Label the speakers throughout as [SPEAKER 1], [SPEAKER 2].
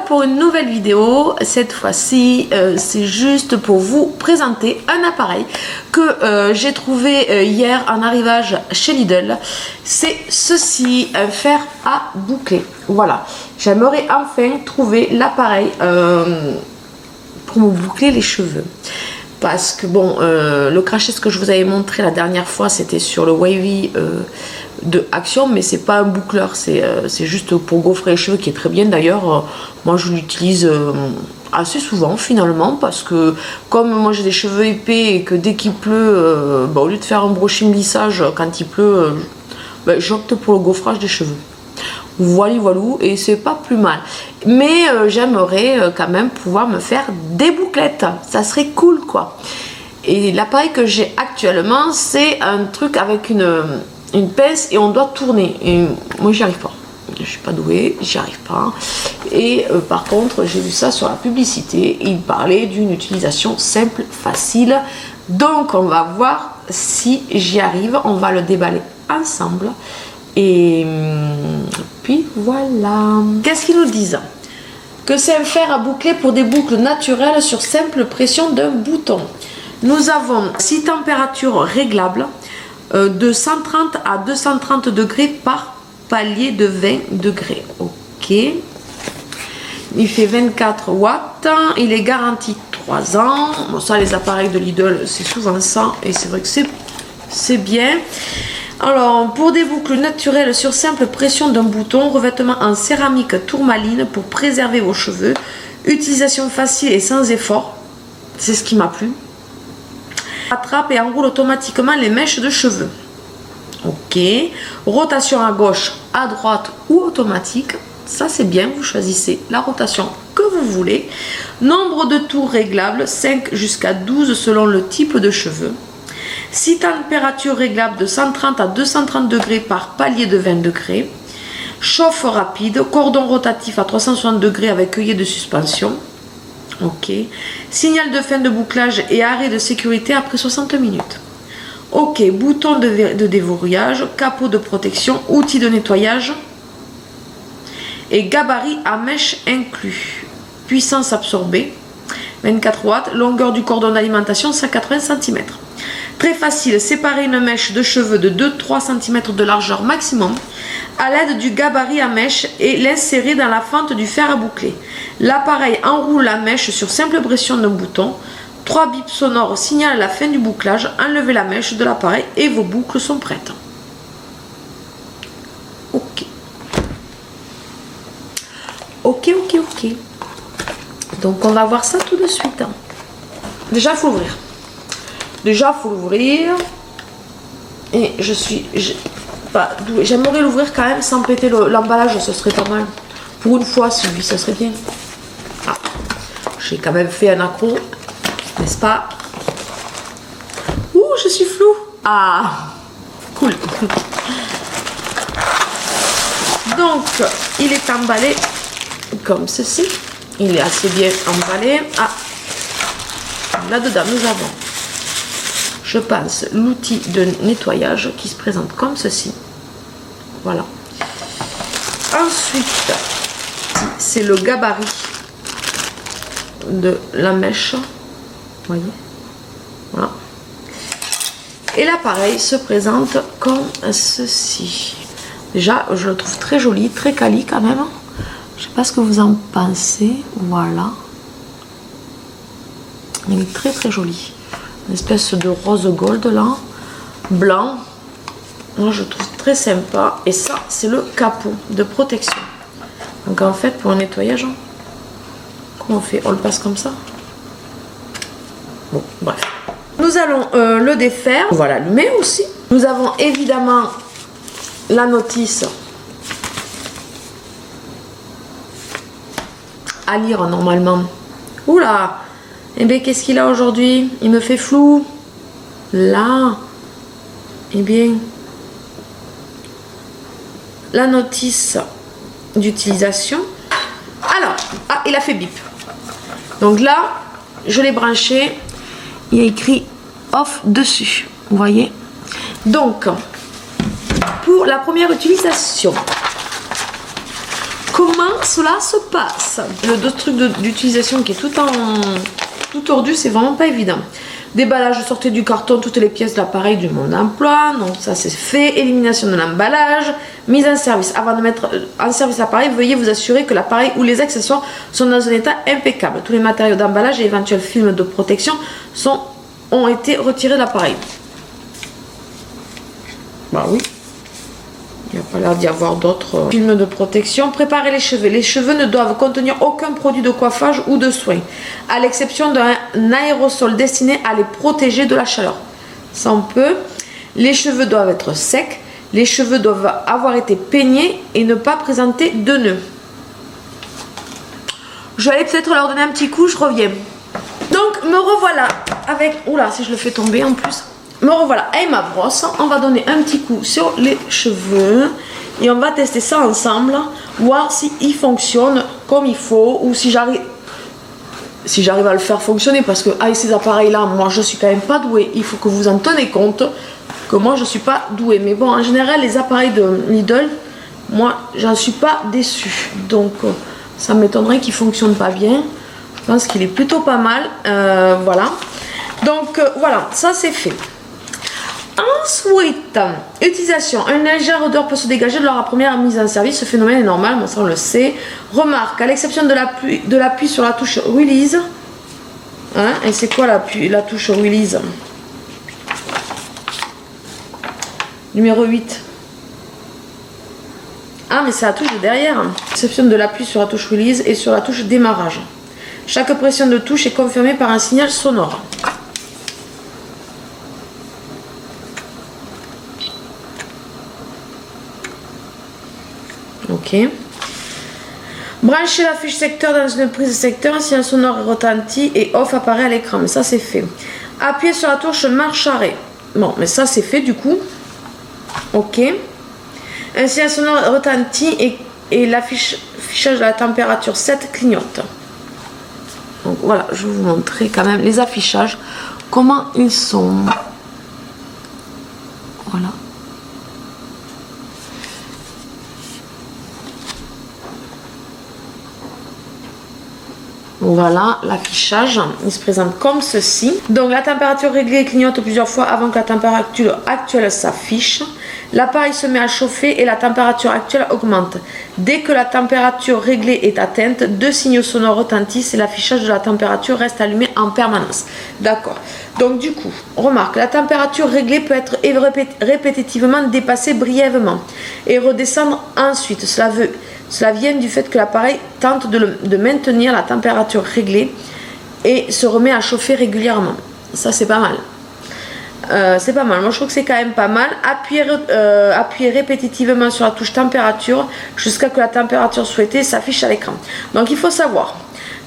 [SPEAKER 1] pour une nouvelle vidéo. Cette fois-ci, c'est juste pour vous présenter un appareil que j'ai trouvé hier en arrivage chez Lidl. C'est ceci, un fer à boucler. Voilà, j'aimerais enfin trouver l'appareil pour me boucler les cheveux. Parce que bon, le crochet, ce que je vous avais montré la dernière fois, c'était sur le Wavy de Action, mais c'est pas un boucleur, c'est juste pour gaufrer les cheveux, qui est très bien d'ailleurs. Moi je l'utilise assez souvent finalement, parce que comme moi j'ai des cheveux épais et que dès qu'il pleut, au lieu de faire un brushing lissage quand il pleut, j'opte pour le gaufrage des cheveux. Voilà, voilà, et c'est pas plus mal. Mais j'aimerais quand même pouvoir me faire des bouclettes. Ça serait cool, quoi. Et l'appareil que j'ai actuellement, c'est un truc avec une pince et on doit tourner. Et moi, j'y arrive pas. Je suis pas douée, j'y arrive pas. Et par contre, j'ai vu ça sur la publicité. Il parlait d'une utilisation simple, facile. Donc, on va voir si j'y arrive. On va le déballer ensemble. Et puis voilà. Qu'est-ce qu'ils nous disent? Que c'est un fer à boucler pour des boucles naturelles sur simple pression d'un bouton. Nous avons 6 températures réglables de 130 à 230 degrés par palier de 20 degrés. Ok. Il fait 24 watts. Il est garanti 3 ans. Bon, ça, les appareils de Lidl, c'est souvent ça. Et c'est vrai que c'est bien. Alors, pour des boucles naturelles sur simple pression d'un bouton, revêtement en céramique tourmaline pour préserver vos cheveux, utilisation facile et sans effort, c'est ce qui m'a plu. Attrape et enroule automatiquement les mèches de cheveux. Ok. Rotation à gauche, à droite ou automatique, ça c'est bien, vous choisissez la rotation que vous voulez. Nombre de tours réglables, 5 jusqu'à 12 selon le type de cheveux. 6 températures réglables de 130 à 230 degrés par palier de 20 degrés. Chauffe rapide, cordon rotatif à 360 degrés avec œillet de suspension. Ok. Signal de fin de bouclage et arrêt de sécurité après 60 minutes. Ok. Bouton de déverrouillage, capot de protection, outils de nettoyage et gabarit à mèche inclus. Puissance absorbée, 24 watts. Longueur du cordon d'alimentation, 180 cm. Très facile, séparer une mèche de cheveux de 2-3 cm de largeur maximum à l'aide du gabarit à mèche et l'insérer dans la fente du fer à boucler. L'appareil enroule la mèche sur simple pression d'un bouton. 3 bips sonores signalent la fin du bouclage. Enlevez la mèche de l'appareil et vos boucles sont prêtes. Ok. Ok, ok, ok. Donc on va voir ça tout de suite. Déjà, il faut l'ouvrir. Et j'aimerais l'ouvrir quand même sans péter l'emballage, ce serait pas mal. Pour une fois, Sylvie, ça serait bien. Ah, j'ai quand même fait un accro, n'est-ce pas? Ouh, je suis floue. Ah, cool. Donc, il est emballé comme ceci. Il est assez bien emballé. Ah, là-dedans, nous avons, je pense, l'outil de nettoyage qui se présente comme ceci. Voilà. Ensuite, c'est le gabarit de la mèche. Vous voyez. Voilà. Et l'appareil se présente comme ceci. Déjà, je le trouve très joli, très quali quand même. Je sais pas ce que vous en pensez. Voilà. Il est très très joli. Une espèce de rose gold là, blanc. Moi je trouve très sympa. Et ça c'est le capot de protection. Donc en fait pour un nettoyage, comment on fait? On le passe comme ça. Bon bref. Nous allons le défaire. On va l'allumer aussi. Nous avons évidemment la notice à lire normalement. Oula! Eh bien, qu'est-ce qu'il a aujourd'hui? Il me fait flou. Là. Eh bien, la notice d'utilisation. Alors, ah, il a fait bip. Donc là, je l'ai branché. Il y a écrit off dessus. Vous voyez? Donc, pour la première utilisation, comment comment cela se passe. Le d'autres trucs d'utilisation qui est tout tordu, c'est vraiment pas évident. Déballage, sortez du carton toutes les pièces de l'appareil du mode d'emploi. Donc ça c'est fait. Élimination de l'emballage. Mise en service. Avant de mettre en service l'appareil, veuillez vous assurer que l'appareil ou les accessoires sont dans un état impeccable. Tous les matériaux d'emballage et éventuels films de protection ont été retirés de l'appareil. Bah oui. Il n'y a pas l'air d'y avoir d'autres films de protection. Préparez les cheveux. Les cheveux ne doivent contenir aucun produit de coiffage ou de soin, à l'exception d'un aérosol destiné à les protéger de la chaleur. Ça on peut. Les cheveux doivent être secs. Les cheveux doivent avoir été peignés et ne pas présenter de nœuds. Je vais aller peut-être leur donner un petit coup, je reviens. Donc me revoilà avec... Oula, si je le fais tomber en plus. Me revoilà avec ma brosse. On va donner un petit coup sur les cheveux et on va tester ça ensemble, voir s'il fonctionne comme il faut ou si j'arrive à le faire fonctionner, parce que avec ces appareils là, moi je suis quand même pas douée. Il faut que vous en tenez compte que moi je suis pas douée, mais bon, en général les appareils de Lidl, moi j'en suis pas déçue, donc ça m'étonnerait qu'il fonctionne pas bien. Je pense qu'il est plutôt pas mal. Voilà, donc voilà, ça c'est fait. Ensuite, utilisation. Une légère odeur peut se dégager lors de la première mise en service. Ce phénomène est normal, bon, ça on le sait. Remarque, à l'exception de l'appui sur la touche Release. Hein, et c'est quoi la touche Release? Numéro 8. Ah, mais c'est la touche de derrière. Exception de l'appui sur la touche Release et sur la touche Démarrage. Chaque pression de touche est confirmée par un signal sonore. Ok. Branchez la fiche secteur dans une prise secteur, un signal sonore retentit et off apparaît à l'écran. Mais ça c'est fait. Appuyez sur la touche marche arrêt. Bon, mais ça c'est fait du coup. Ok. Un signal sonore retentit et l'affichage de la température 7 clignote. Donc voilà, je vais vous montrer quand même les affichages, comment ils sont. Voilà. Voilà l'affichage, il se présente comme ceci. Donc la température réglée clignote plusieurs fois avant que la température actuelle s'affiche. L'appareil se met à chauffer et la température actuelle augmente. Dès que la température réglée est atteinte, deux signaux sonores retentissent et l'affichage de la température reste allumé en permanence. D'accord. Donc du coup, remarque, la température réglée peut être répétitivement dépassée brièvement et redescendre ensuite. Cela vient du fait que l'appareil tente de maintenir la température réglée et se remet à chauffer régulièrement. Ça c'est pas mal. C'est pas mal, moi je trouve que c'est quand même pas mal. Appuyez répétitivement sur la touche température jusqu'à que la température souhaitée s'affiche à l'écran. Donc il faut savoir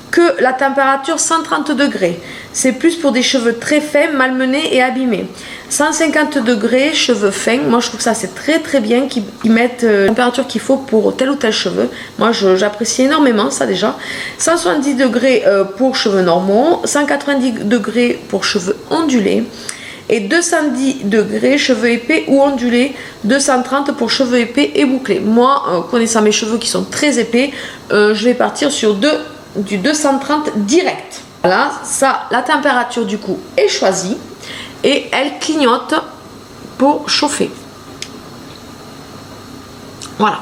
[SPEAKER 1] que la température 130 degrés, c'est plus pour des cheveux très fins, malmenés et abîmés. 150 degrés, cheveux fins, moi je trouve que ça c'est très très bien qu'ils mettent la température qu'il faut pour tel ou tel cheveu. Moi j'apprécie énormément ça déjà. 170 degrés pour cheveux normaux, 190 degrés pour cheveux ondulés. Et 210 degrés cheveux épais ou ondulés, 230 pour cheveux épais et bouclés. Moi, connaissant mes cheveux qui sont très épais, je vais partir sur du 230 direct. Voilà, ça, la température du coup est choisie et elle clignote pour chauffer. Voilà.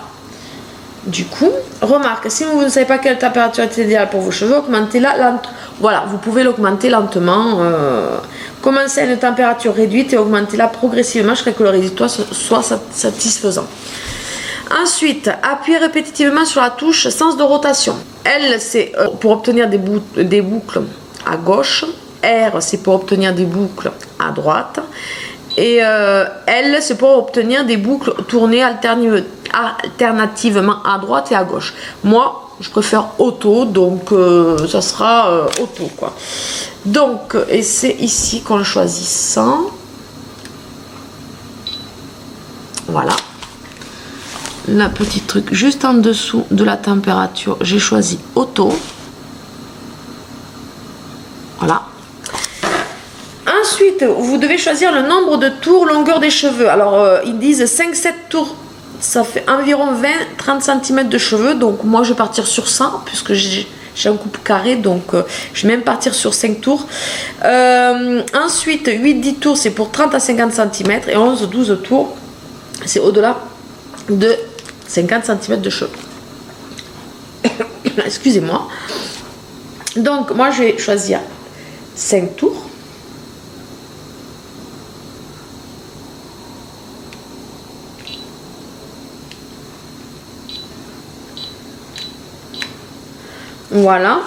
[SPEAKER 1] Du coup, remarque, si vous ne savez pas quelle température est idéale pour vos cheveux, augmentez-la lentement. Voilà, vous pouvez l'augmenter lentement. Commencez à une température réduite et augmentez-la progressivement jusqu'à ce que le résultat soit satisfaisant. Ensuite, appuyez répétitivement sur la touche sens de rotation. L, c'est pour obtenir des boucles à gauche. R, c'est pour obtenir des boucles à droite. Et L, c'est pour obtenir des boucles tournées alternativement à droite et à gauche. Moi, je préfère auto, donc ça sera auto, quoi. Donc, et c'est ici qu'on choisit ça. Voilà. Le petit truc juste en dessous de la température, j'ai choisi auto. Voilà. Ensuite, vous devez choisir le nombre de tours longueur des cheveux. Alors, ils disent 5-7 tours ça fait environ 20-30 cm de cheveux. Donc moi je vais partir sur 100 puisque j'ai un coupe carré, donc je vais même partir sur 5 tours. Ensuite 8-10 tours c'est pour 30 à 50 cm et 11-12 tours c'est au-delà de 50 cm de cheveux. Excusez-moi. Donc moi je vais choisir 5 tours. Voilà.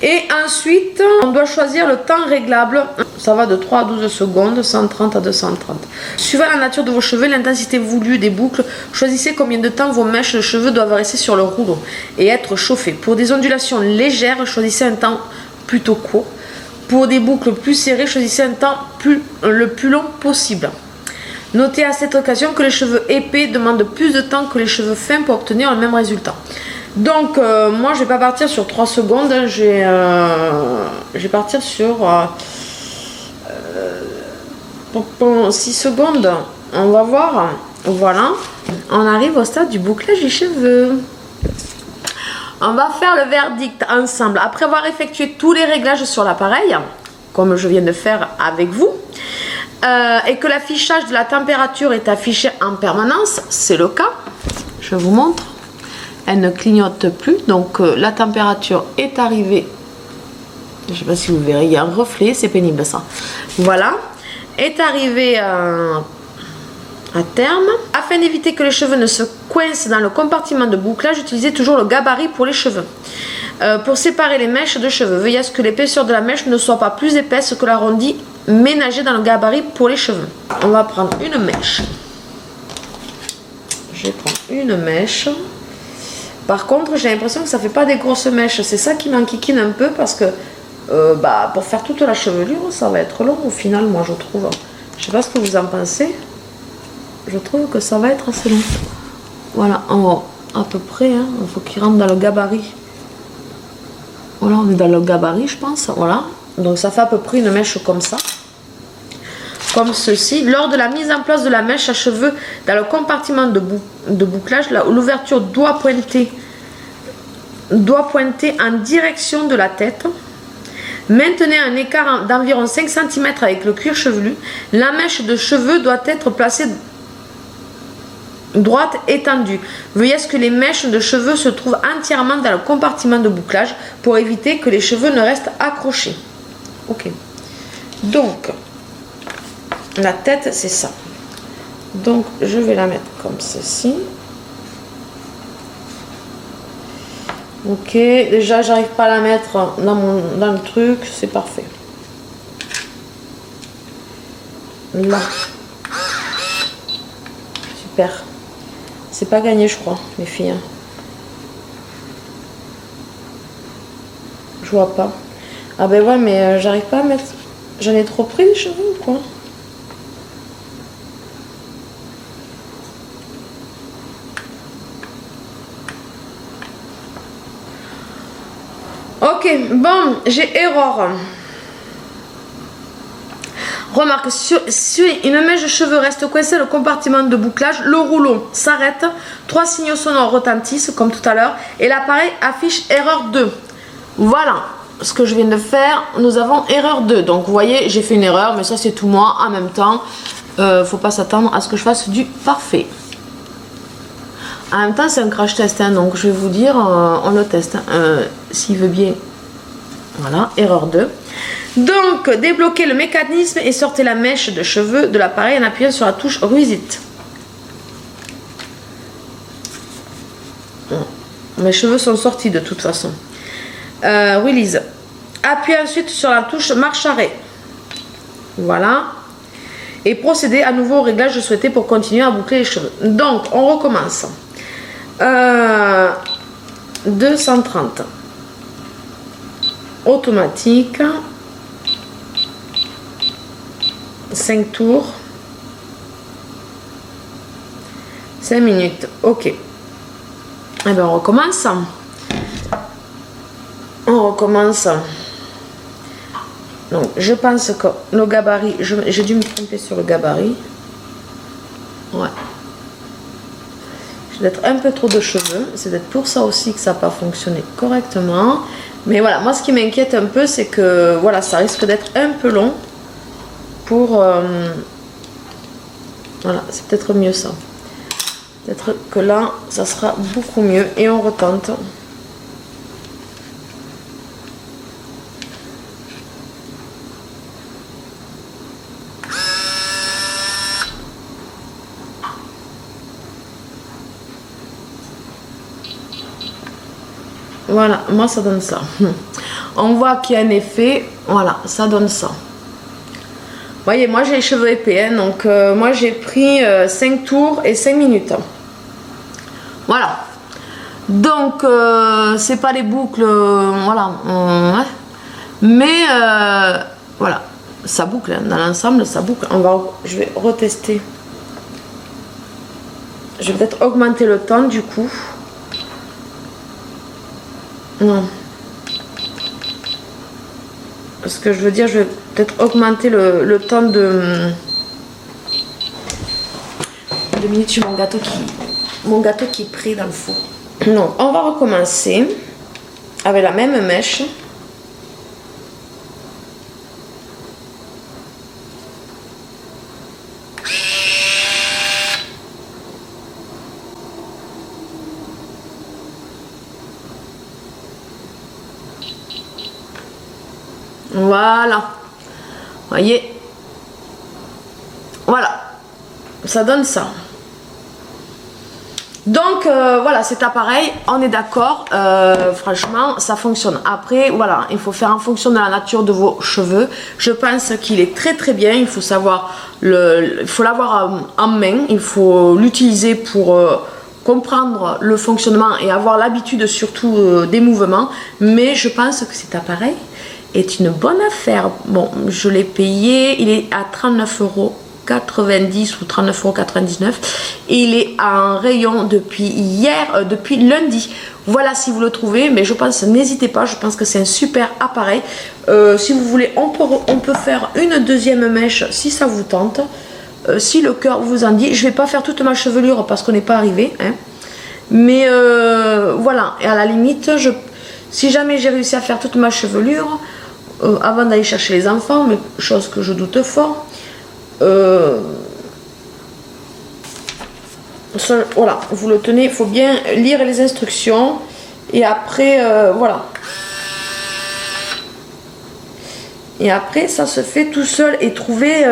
[SPEAKER 1] Et ensuite, on doit choisir le temps réglable. Ça va de 3 à 12 secondes, 130 à 230. Suivant la nature de vos cheveux, l'intensité voulue des boucles, choisissez combien de temps vos mèches de cheveux doivent rester sur le rouleau et être chauffées. Pour des ondulations légères, choisissez un temps plutôt court. Pour des boucles plus serrées, choisissez un temps le plus long possible. Notez à cette occasion que les cheveux épais demandent plus de temps que les cheveux fins pour obtenir le même résultat. Donc moi je vais pas partir sur 3 secondes, je vais partir sur 6 secondes, on va voir. Voilà, on arrive au stade du bouclage des cheveux. On va faire le verdict ensemble après avoir effectué tous les réglages sur l'appareil, comme je viens de faire avec vous, et que l'affichage de la température est affiché en permanence, c'est le cas, je vous montre. Elle ne clignote plus, donc la température est arrivée. Je ne sais pas si vous verrez, il y a un reflet, c'est pénible ça. Voilà, est arrivée à terme. Afin d'éviter que les cheveux ne se coincent dans le compartiment de bouclage, utilisez toujours le gabarit pour les cheveux. Pour séparer les mèches de cheveux, veillez à ce que l'épaisseur de la mèche ne soit pas plus épaisse que l'arrondi ménagé dans le gabarit pour les cheveux. On va prendre une mèche. Je vais prendre une mèche. Par contre, j'ai l'impression que ça fait pas des grosses mèches. C'est ça qui m'enquiquine un peu parce que pour faire toute la chevelure, ça va être long au final, moi je trouve. Je sais pas ce que vous en pensez. Je trouve que ça va être assez long. Voilà, à peu près. Hein. Il faut qu'il rentre dans le gabarit. Voilà, on est dans le gabarit, je pense. Voilà. Donc ça fait à peu près une mèche comme ça. Comme ceci. Lors de la mise en place de la mèche à cheveux dans le compartiment de bouclage, l'ouverture doit pointer en direction de la tête. Maintenez un écart d'environ 5 cm avec le cuir chevelu. La mèche de cheveux doit être placée droite étendue. Veuillez à ce que les mèches de cheveux se trouvent entièrement dans le compartiment de bouclage pour éviter que les cheveux ne restent accrochés. Ok. Donc, la tête, c'est ça. Donc, je vais la mettre comme ceci. Ok, déjà, j'arrive pas à la mettre dans le truc, c'est parfait. Là. Super. C'est pas gagné, je crois, les filles. Je vois pas. Ah ben ouais, mais j'arrive pas à mettre... J'en ai trop pris les cheveux ou quoi? Ok, bon, j'ai erreur. Remarque, si une mèche de cheveux reste coincée dans le compartiment de bouclage, le rouleau s'arrête, 3 signaux sonores retentissent comme tout à l'heure et l'appareil affiche erreur 2. Voilà ce que je viens de faire, nous avons erreur 2. Donc vous voyez, j'ai fait une erreur, mais ça c'est tout moi en même temps. Faut pas s'attendre à ce que je fasse du parfait. En même temps, c'est un crash test, hein, donc je vais vous dire, on le teste. S'il veut bien. Voilà, erreur 2. Donc, débloquez le mécanisme et sortez la mèche de cheveux de l'appareil en appuyant sur la touche Reset. Mes cheveux sont sortis de toute façon. Release. Appuyez ensuite sur la touche marche arrêt. Voilà. Et procédez à nouveau au réglage souhaité pour continuer à boucler les cheveux. Donc, on recommence. 230. Automatique. 5 tours. 5 minutes. Ok. Et bien, on recommence. On recommence. Donc, je pense que le gabarit, j'ai dû me tromper sur le gabarit. Ouais. peut-être un peu trop de cheveux. C'est peut-être pour ça aussi que ça n'a pas fonctionné correctement. Mais voilà, moi ce qui m'inquiète un peu, c'est que voilà, ça risque d'être un peu long pour... voilà, c'est peut-être mieux ça. Peut-être que là, ça sera beaucoup mieux. Et on retente. Voilà, moi ça donne ça. On voit qu'il y a un effet. Voilà, ça donne ça. Vous voyez, moi j'ai les cheveux épais, hein, donc moi j'ai pris 5 tours et 5 minutes. Voilà. Donc, c'est pas les boucles, voilà. Mais, voilà, ça boucle, hein, dans l'ensemble, ça boucle. Je vais retester. Je vais peut-être augmenter le temps du coup. Non. Ce que je veux dire, je vais peut-être augmenter le temps de... 2 minutes, j'ai mon gâteau qui est pris dans le four. Donc, on va recommencer avec la même mèche. Voilà, voyez, voilà, ça donne ça. Donc voilà, cet appareil, on est d'accord, franchement ça fonctionne. Après voilà, il faut faire en fonction de la nature de vos cheveux. Je pense qu'il est très très bien. Il faut savoir, il faut l'avoir en main, il faut l'utiliser pour comprendre le fonctionnement et avoir l'habitude surtout des mouvements. Mais je pense que cet appareil est une bonne affaire. Bon, je l'ai payé, il est à 39,90 € ou 39,99 € et il est en rayon depuis hier, depuis lundi. Voilà, si vous le trouvez, mais je pense, n'hésitez pas, je pense que c'est un super appareil. Si vous voulez, on peut faire une deuxième mèche si ça vous tente, si le cœur vous en dit. Je vais pas faire toute ma chevelure parce qu'on n'est pas arrivé, hein. Mais voilà, et à la limite, si jamais j'ai réussi à faire toute ma chevelure avant d'aller chercher les enfants, mais chose que je doute fort, voilà, vous le tenez, il faut bien lire les instructions et après voilà, et après ça se fait tout seul. Et trouver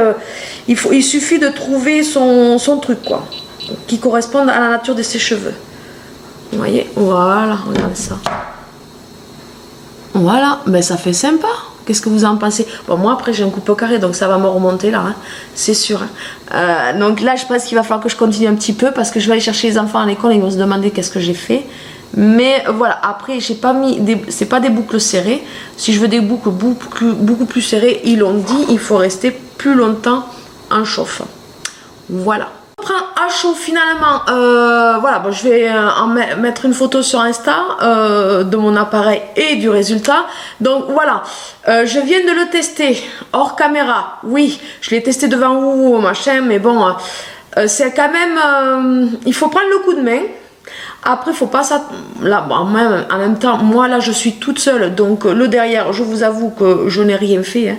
[SPEAKER 1] il suffit de trouver son truc quoi, qui corresponde à la nature de ses cheveux. Vous voyez, voilà, regardez ça. Voilà, ben ça fait sympa. Qu'est-ce que vous en pensez? Bon, moi après j'ai un coupe au carré, donc ça va me remonter là, hein, c'est sûr. Donc là je pense qu'il va falloir que je continue un petit peu parce que je vais aller chercher les enfants à l'école et ils vont se demander qu'est-ce que j'ai fait. Mais voilà, après j'ai pas mis, c'est pas des boucles serrées. Si je veux des boucles beaucoup plus serrées, ils l'ont dit, il faut rester plus longtemps en chauffe. Voilà. À chaud finalement, voilà, bon, je vais en mettre une photo sur Insta de mon appareil et du résultat. Donc voilà, je viens de le tester hors caméra. Oui, je l'ai testé devant vous machin, mais bon, c'est quand même, il faut prendre le coup de main. Après, faut pas ça. Là, bon, en même temps, moi là, je suis toute seule, donc le derrière, je vous avoue que je n'ai rien fait. Hein.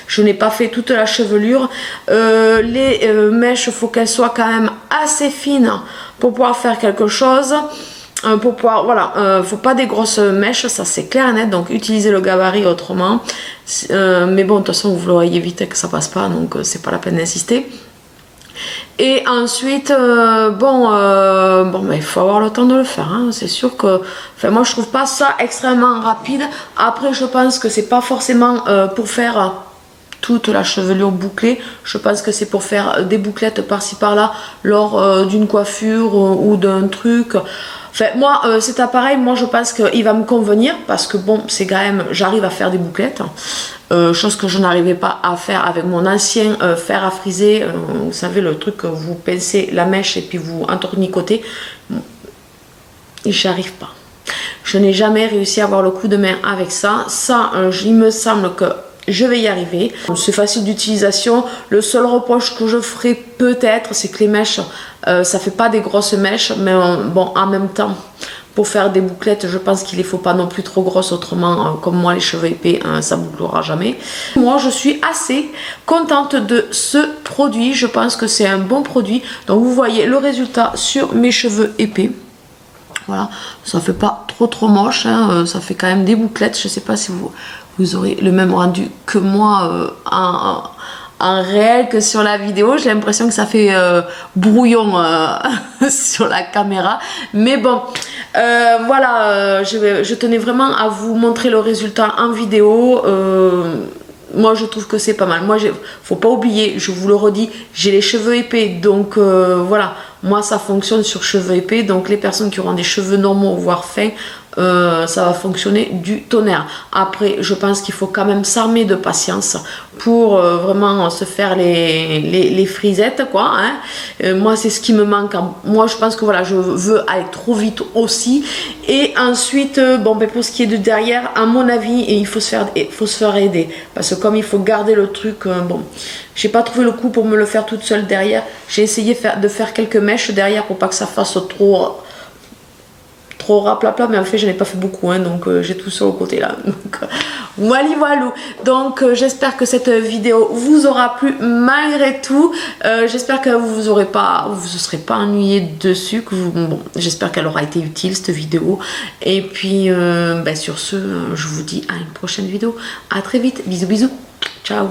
[SPEAKER 1] Je n'ai pas fait toute la chevelure. Les mèches, faut qu'elles soient quand même assez fines pour pouvoir faire quelque chose. Pour pouvoir, voilà, faut pas des grosses mèches, ça c'est clair et net. Donc utilisez le gabarit autrement. Mais bon, de toute façon, vous l'aurez évité que ça passe pas, donc c'est pas la peine d'insister. Et ensuite, bon, mais il faut avoir le temps de le faire, hein. C'est sûr que, enfin, moi je trouve pas ça extrêmement rapide. Après, je pense que c'est pas forcément pour faire toute la chevelure bouclée. Je pense que c'est pour faire des bouclettes par-ci par-là lors d'une coiffure ou d'un truc. Enfin, moi, cet appareil, moi je pense qu'il va me convenir parce que bon, c'est quand même, j'arrive à faire des bouclettes. Chose que je n'arrivais pas à faire avec mon ancien fer à friser. Vous savez, le truc que vous pincez la mèche et puis vous entournicotez. J'y arrive pas. Je n'ai jamais réussi à avoir le coup de main avec ça. Ça, il me semble que je vais y arriver. C'est facile d'utilisation. Le seul reproche que je ferai peut-être, c'est que les mèches, ça fait pas des grosses mèches, mais bon, en même temps, pour faire des bouclettes, je pense qu'il ne faut pas non plus trop grosses, autrement, comme moi, les cheveux épais, ça ne bouclera jamais. Moi, je suis assez contente de ce produit. Je pense que c'est un bon produit. Donc, vous voyez le résultat sur mes cheveux épais. Voilà, ça fait pas trop moche, hein. Ça fait quand même des bouclettes. Je sais pas si vous aurez le même rendu que moi en réel que sur la vidéo. J'ai l'impression que ça fait brouillon sur la caméra, mais bon, voilà, je tenais vraiment à vous montrer le résultat en vidéo. Moi je trouve que c'est pas mal. Moi, faut pas oublier, je vous le redis, j'ai les cheveux épais, donc voilà, moi ça fonctionne sur cheveux épais. Donc les personnes qui auront des cheveux normaux voire fins, ça va fonctionner du tonnerre. Après, je pense qu'il faut quand même s'armer de patience pour vraiment se faire les frisettes, quoi, hein. Moi c'est ce qui me manque. Moi je pense que voilà, je veux aller trop vite aussi. Et ensuite, bon, ben, pour ce qui est de derrière, à mon avis, il faut se faire aider, parce que comme il faut garder le truc, bon, j'ai pas trouvé le coup pour me le faire toute seule derrière. J'ai essayé de faire quelques mèches derrière pour pas que ça fasse trop raplapla, mais en fait j'en ai pas fait beaucoup, hein, donc j'ai tout sur le côté là. Donc voilà. Donc j'espère que cette vidéo vous aura plu malgré tout. J'espère que vous serez pas ennuyé dessus, que bon, j'espère qu'elle aura été utile cette vidéo. Et puis ben, sur ce, je vous dis à une prochaine vidéo. À très vite, bisous, ciao.